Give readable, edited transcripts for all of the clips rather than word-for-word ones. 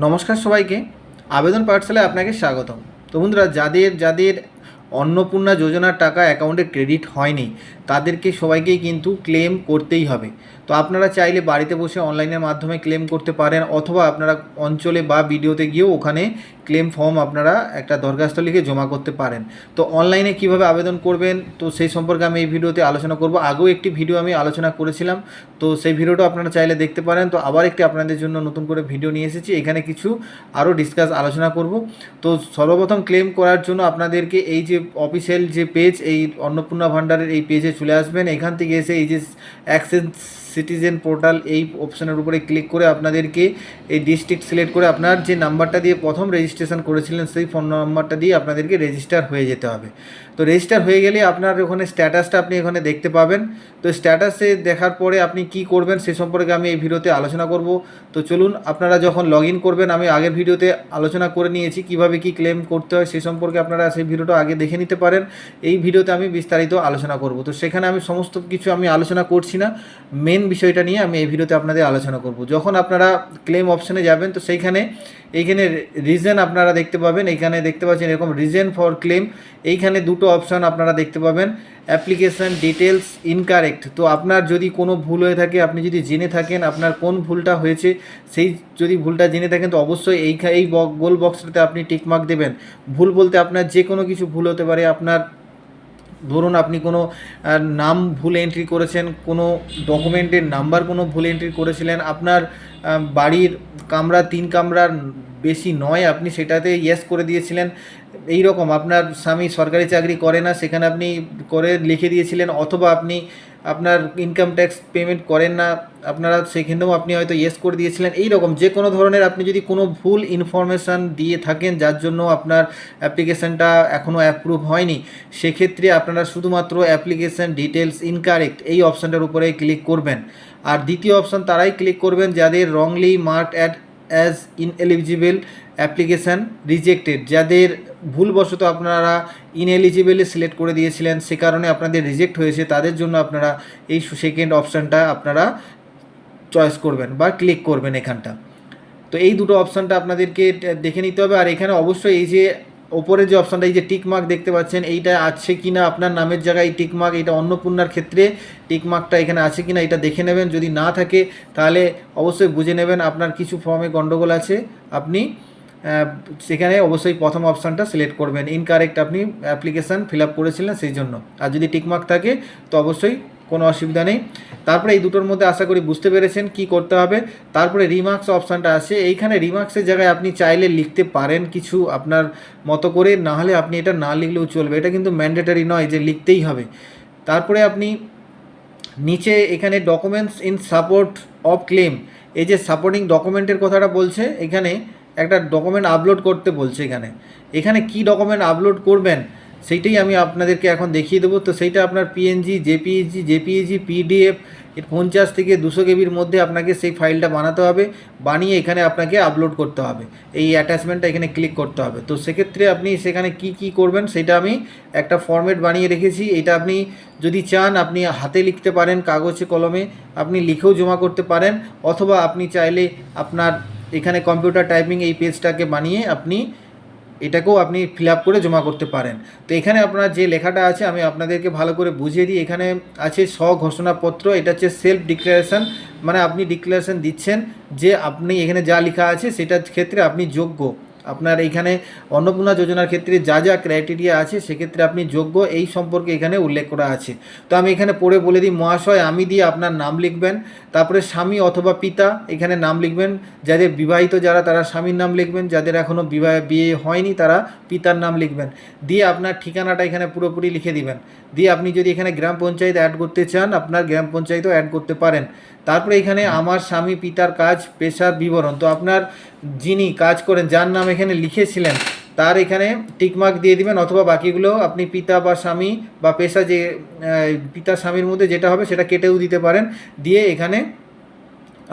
নমস্কার সবাইকে। আবেদন পাঠশালায় আপনাকে স্বাগতম। তো বন্ধুরা, যাদের যাদের অন্নপূর্ণা যোজনার টাকা অ্যাকাউন্টে ক্রেডিট হয়নি তাদেরকে সবাইকেই কিন্তু ক্লেম করতেই হবে। তো আপনারা চাইলে বাড়িতে বসে অনলাইনের মাধ্যমে ক্লেম করতে পারেন, অথবা আপনারা অঞ্চলে বা বিডিওতে গিয়েও ওখানে ক্লেম ফর্ম আপনারা একটা দরখাস্ত লিখে জমা করতে পারেন। তো অনলাইনে কিভাবে আবেদন করবেন তো সেই সম্পর্কে আমি এই ভিডিওতে আলোচনা করব। আগেও একটি ভিডিও আমি আলোচনা করেছিলাম, তো সেই ভিডিওটা আপনারা চাইলে দেখতে পারেন। তো আবার একটি আপনাদের জন্য নতুন করে ভিডিও নিয়ে এসেছি, এখানে কিছু আরও আলোচনা করব। তো সর্বপ্রথম ক্লেম করার জন্য আপনাদেরকে এই যে অফিসিয়াল যে পেজ, এই অন্নপূর্ণা ভাণ্ডারের এই পেজে চলে আসবেন। এখান থেকে এসে এই যে অ্যাক্সেস সিটিজেন পোর্টাল এই অপশানের উপরে ক্লিক করে আপনাদেরকে এই ডিস্ট্রিক্ট সিলেক্ট করে আপনার যে নাম্বারটা দিয়ে প্রথম রেজিস্ট্রেশন করেছিলেন সেই ফোন নাম্বারটা দিয়ে আপনাদেরকে রেজিস্টার হয়ে যেতে হবে। তো রেজিস্টার হয়ে গেলে আপনার ওখানে স্ট্যাটাসটা আপনি এখানে দেখতে পাবেন। তো স্ট্যাটাসে দেখার পরে আপনি কি করবেন সে সম্পর্কে আমি এই ভিডিওতে আলোচনা করব। তো চলুন, আপনারা যখন লগ ইন করবেন, আমি আগের ভিডিওতে আলোচনা করে নিয়েছি কিভাবে কি ক্লেম করতে হয় সে সম্পর্কে, আপনারা সেই ভিডিওটা আগে দেখে নিতে পারেন। এই ভিডিওতে আমি বিস্তারিত আলোচনা করব। তো সেখানে আমি সমস্ত কিছু আমি আলোচনা করছি না, মেন বিষয়টা নিয়ে আমি এই ভিডিওতে আপনাদের আলোচনা করব। যখন আপনারা ক্লেম অপশানে যাবেন তো এইখানে রিজন আপনারা দেখতে পাবেন। এইখানে দেখতে পাচ্ছেন এরকম রিজন ফর ক্লেম, এইখানে দুটো অপশান আপনারা দেখতে পাবেন, অ্যাপ্লিকেশান ডিটেলস ইনকারেক্ট। তো আপনার যদি কোনো ভুল হয়ে থাকে, আপনি যদি জেনে থাকেন আপনার কোন ভুলটা হয়েছে, সেই যদি ভুলটা জেনে থাকেন তো অবশ্যই এই গোল বক্সটাতে আপনি টিকমার্ক দেবেন। ভুল বলতে আপনার যে কোনো কিছু ভুল হতে পারে। আপনার ধরুন আপনি কোনো নাম ভুল এন্ট্রি করেছেন, কোনো ডকুমেন্টের নাম্বার কোনো ভুল এন্ট্রি করেছিলেন, আপনার বাড়ির কামরা 3 কামরার বেশি নয়, আপনি সেটাতে ইয়েস করে দিয়েছিলেন। এই রকম আপনার স্বামী সরকারি চাকরি করে না, সেখানে আপনি করে লিখে দিয়েছিলেন, অথবা আপনি আপনার ইনকাম ট্যাক্স পেমেন্ট করেন না, আপনারা সেখানেও আপনি হয়তো ইয়েস করে দিয়েছিলেন। এই রকম যে কোনো ধরনের আপনি যদি কোনো ভুল ইনফরমেশান দিয়ে থাকেন যার জন্য আপনার অ্যাপ্লিকেশানটা এখনও অ্যাপ্রুভ হয়নি, সেক্ষেত্রে আপনারা শুধুমাত্র অ্যাপ্লিকেশান ডিটেলস ইনকারেক্ট এই অপশানটার উপরে ক্লিক করবেন। আর দ্বিতীয় অপশান তারাই ক্লিক করবেন যাদের wrongly marked as ineligible, application rejected, যাদের ভুলবশত আপনারা ইনএলিজিবলে সিলেক্ট করে দিয়েছিলেন, সে কারণে আপনাদের রিজেক্ট হয়েছে, তাদের জন্য আপনারা এই সেকেন্ড অপশানটা আপনারা চয়েস করবেন বা ক্লিক করবেন এখানটা। তো এই দুটো অপশানটা আপনাদেরকে দেখে নিতে হবে। আর এখানে অবশ্যই এই যে ওপরে যে অপশানটা, এই যে টিকমার্ক দেখতে পাচ্ছেন, এইটা আছে কি না আপনার নামের জায়গায় টিকমার্ক, এটা অন্নপূর্ণার ক্ষেত্রে টিকমার্কটা এখানে আছে কি না এটা দেখে নেবেন। যদি না থাকে তাহলে অবশ্যই বুঝে নেবেন আপনার কিছু ফর্মে গণ্ডগোল আছে, আপনি সেখানে অবশ্যই প্রথম অপশানটা সিলেক্ট করবেন, ইনকারেক্ট আপনি অ্যাপ্লিকেশান ফিল আপ করেছিলেন সেই জন্য। আর যদি টিকমার্ক থাকে তো অবশ্যই কোনো অসুবিধা নেই। তারপরে এই দুটোর মধ্যে আশা করি বুঝতে পেরেছেন কি করতে হবে। তারপরে রিমার্কস অপশানটা আছে, এইখানে রিমার্কসের জায়গায় আপনি চাইলে লিখতে পারেন কিছু আপনার মতো করে, না হলে আপনি এটা না লিখলেও চলবে, এটা কিন্তু ম্যান্ডেটারি নয় যে লিখতেই হবে। তারপরে আপনি নিচে এখানে documents in support of clans, এই যে সাপোর্টিং ডকুমেন্টের কথাটা বলছে, এখানে একটা ডকুমেন্ট আপলোড করতে বলছে। এখানে কি ডকুমেন্ট আপলোড করবেন সেইটাই আমি আপনাদেরকে এখন দেখিয়ে দেবো। তো সেইটা আপনার পিএনজি, জেপিইজি, পিডিএফ 50 থেকে 200 কেবির মধ্যে আপনাকে সেই ফাইলটা বানাতে হবে, বানিয়ে এখানে আপনাকে আপলোড করতে হবে, এই অ্যাটাচমেন্টটা এখানে ক্লিক করতে হবে। তো সেক্ষেত্রে আপনি সেখানে কি করবেন সেটা আমি একটা ফরম্যাট বানিয়ে রেখেছি। এটা আপনি যদি চান আপনি হাতে লিখতে পারেন, কাগজে কলমে আপনি লিখেও জমা করতে পারেন, অথবা আপনি চাইলে আপনার এখানে কম্পিউটার টাইপিং এই পেজটাকে বানিয়ে আপনি এটাকেও আপনি ফিল আপ করে জমা করতে পারেন। তো এখানে আপনার যে লেখাটা আছে আমি আপনাদেরকে ভালো করে বুঝিয়ে দিই। এখানে আছে স্বঘোষণাপত্র, এটা হচ্ছে সেলফ ডিক্লারেশন, মানে আপনি ডিক্লারেশন দিচ্ছেন যে আপনি এখানে যা লেখা আছে সেটার ক্ষেত্রে আপনি যোগ্য। আপনার এইখানে অন্নপূর্ণা যোজনার ক্ষেত্রে যা যা ক্রাইটেরিয়া আছে সেক্ষেত্রে আপনি যোগ্য, এই সম্পর্কে এখানে উল্লেখ করা আছে। তো আমি এখানে পড়ে বলে দিই, মহাশয় আমি দিয়ে আপনার নাম লিখবেন, তারপরে স্বামী অথবা পিতা এখানে নাম লিখবেন, যাদের বিবাহিত যারা তারা স্বামীর নাম লিখবেন, যাদের এখনও বিয়ে হয়নি তারা পিতার নাম লিখবেন, দিয়ে আপনার ঠিকানাটা এখানে পুরোপুরি লিখে দিবেন। দিয়ে আপনি যদি এখানে গ্রাম পঞ্চায়েত অ্যাড করতে চান আপনার গ্রাম পঞ্চায়েতও অ্যাড করতে পারেন। তারপরে এখানে আমার স্বামী পিতার কাজ পেশার বিবরণ, তো আপনার যিনি কাজ করেন যার নাম এখানে লিখেছিলেন তার এখানে টিকমার্ক দিয়ে দিবেন, অথবা বাকিগুলো আপনি পিতা বা স্বামী বা পেশা, যে পিতা স্বামীর মধ্যে যেটা হবে সেটা কেটেও দিতে পারেন। দিয়ে এখানে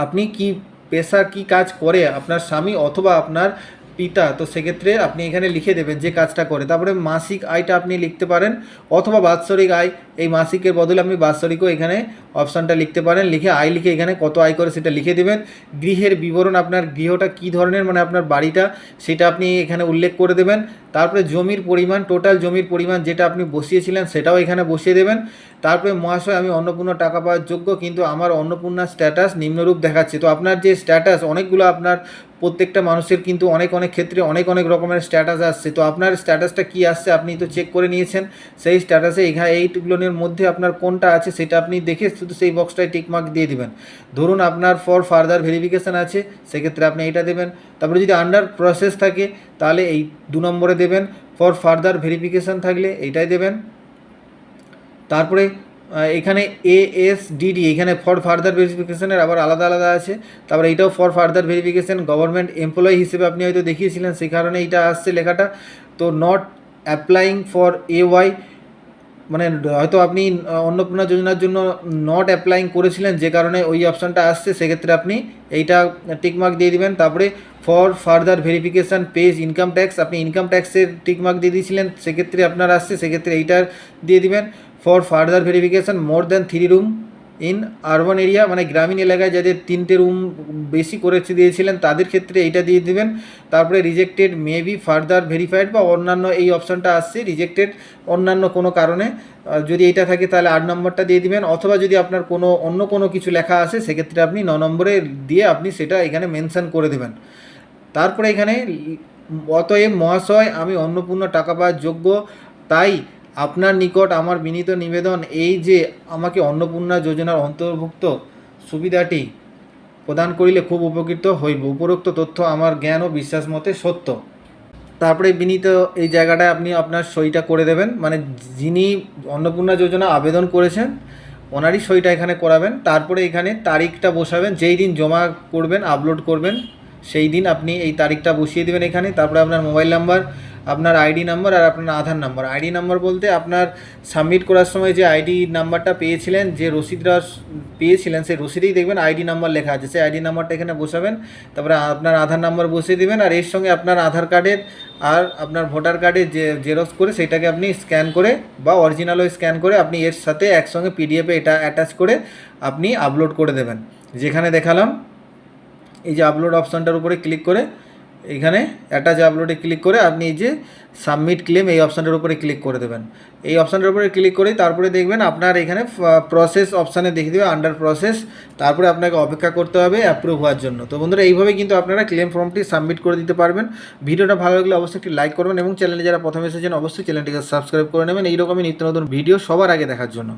আপনি কি পেশা কি কাজ করে আপনার স্বামী, অথবা আপনার পিতা, তো সেক্ষেত্রে আপনি এখানে লিখে দেবেন যে কাজটা করে। তারপরে মাসিক আয়টা আপনি লিখতে পারেন অথবা বাৎসরিক আয়, এই মাসিকের বদলে আপনি বাৎসরিকও এখানে অপশানটা লিখতে পারেন। লিখে আয় লিখে এখানে কত আয় করে সেটা লিখে দেবেন। গৃহের বিবরণ, আপনার গৃহটা কী ধরনের, মানে আপনার বাড়িটা, সেটা আপনি এখানে উল্লেখ করে দেবেন। তারপরে জমির পরিমাণ, টোটাল জমির পরিমাণ যেটা আপনি বসিয়েছিলেন সেটাও এখানে বসিয়ে দেবেন। তারপরে মহাশয় আমি অন্নপূর্ণা টাকা পাওয়ার যোগ্য, কিন্তু আমার অন্নপূর্ণা স্ট্যাটাস নিম্নরূপ দেখাচ্ছে। তো আপনার যে স্ট্যাটাস, অনেকগুলো আপনার প্রত্যেকটা মানুষের কিন্তু অনেক ক্ষেত্রে অনেক রকমের স্ট্যাটাস আসছে। তো আপনার স্ট্যাটাসটা কী আসছে আপনি তো চেক করে নিয়েছেন। সেই স্ট্যাটাসে এখানে এইগুলোর মধ্যে আপনার কোনটা আছে সেটা আপনি দেখে শুধু সেই বক্সটায় টিকমার্ক দিয়ে দিবেন। ধরুন আপনার ফর ফার্দার ভেরিফিকেশান আছে, সেক্ষেত্রে আপনি এইটা দেবেন। তারপরে যদি আন্ডার প্রসেস থাকে তাহলে এই 2 নম্বরে দেবেন। ফর ফার্দার ভেরিফিকেশান থাকলে এইটাই দেবেন। তারপরে এখানে ASDD, এখানে ফর ফার্দার ভেরিফিকেশানের আবার আলাদা আছে। তারপরে এইটাও for further verification, government employee হিসেবে আপনি হয়তো দেখিয়েছিলেন সেই কারণে এইটা আসছে লেখাটা। তো নট অ্যাপ্লাইং ফর AY, মানে হয়তো আপনি অন্নপূর্ণা যোজনার জন্য নট অ্যাপ্লাইং করেছিলেন যে কারণে ওই অপশানটা আসছে, সেক্ষেত্রে আপনি এইটা টিকমার্ক দিয়ে দিবেন। তারপরে for further verification page income tax, আপনি ইনকাম ট্যাক্সের টিকমার্ক দিয়ে দিয়েছিলেন, সেক্ষেত্রে আপনার আসছে, সেক্ষেত্রে এইটার দিয়ে দিবেন। For further verification more than 3 room in urban area, মানে গ্রামীণ এলাকায় যাদের 3টে রুম বেশি করে দিয়েছিলেন তাদের ক্ষেত্রে এইটা দিয়ে দিবেন। তারপরে rejected may be further verified, বা অন্যান্য এই অপশানটা আসছে রিজেক্টেড অন্যান্য কোনো কারণে, যদি এইটা থাকে তাহলে 8 নম্বরটা দিয়ে দিবেন। অথবা যদি আপনার অন্য কোনো কিছু লেখা আসে সেক্ষেত্রে আপনি 9 নম্বরে দিয়ে আপনি সেটা এখানে মেনশান করে দেবেন। তারপরে এখানে অতএব মহাশয় আমি অন্নপূর্ণা টাকা পাওয়ার যোগ্য, তাই আপনার নিকট আমার বিনীত নিবেদন এই যে আমাকে অন্নপূর্ণা যোজনার অন্তর্ভুক্ত সুবিধাটি প্রদান করিলে খুব উপকৃত হইব। উপরোক্ত তথ্য আমার জ্ঞান ও বিশ্বাস মতে সত্য। তারপরে বিনীত এই জায়গাটায় আপনি আপনার সইটা করে দেবেন, মানে যিনি অন্নপূর্ণা যোজনা আবেদন করেছেন ওনারই সইটা এখানে করাবেন। তারপরে এখানে তারিখটা বসাবেন, যেই দিন জমা করবেন আপলোড করবেন সেই দিন আপনি এই তারিখটা বসিয়ে দেবেন এখানে। তারপরে আপনার মোবাইল নাম্বার, আপনার আইডি নাম্বার আর আপনার আধার নাম্বার। আইডি নাম্বার বলতে আপনার সাবমিট করার সময় যে আইডি নাম্বারটা পেয়েছিলেন, যে রসিদটা পেয়েছিলেন সেই রসিদেই দেখবেন আইডি নাম্বার লেখা আছে, সেই আইডি নাম্বারটা এখানে বসাবেন। তারপরে আপনার আধার নাম্বার বসিয়ে দেবেন, আর এর সঙ্গে আপনার আধার কার্ডের আর আপনার ভোটার কার্ডের যে জেরক্স করে সেইটাকে আপনি স্ক্যান করে বা অরিজিনালও স্ক্যান করে আপনি এর সাথে একসঙ্গে পিডিএফে এটা অ্যাটাচ করে আপনি আপলোড করে দেবেন। যেখানে দেখালাম এই যে আপলোড অপশানটার উপরে ক্লিক করে এখানে অ্যাটাচ আপলোডে ক্লিক করে আপনি এই যে সাবমিট ক্লেম এই অপশানটার উপরে ক্লিক করে দেবেন। এই অপশানটার উপরে ক্লিক করেই তারপরে দেখবেন আপনার এখানে প্রসেস অপশানে দেখে দেবে আন্ডার প্রসেস, তারপরে আপনাকে অপেক্ষা করতে হবে অ্যাপ্রুভ হওয়ার জন্য। তো বন্ধুরা এইভাবে কিন্তু আপনারা ক্লেম ফর্মটি সাবমিট করে দিতে পারবেন। ভিডিওটা ভালো লাগলে অবশ্যই একটি লাইক করবেন এবং চ্যানেলে যারা প্রথমে এসেছেন অবশ্যই চ্যানেলটিকে সাবস্ক্রাইব করে নেবেন এইরকমই নিত্য নতুন ভিডিও সবার আগে দেখার জন্য।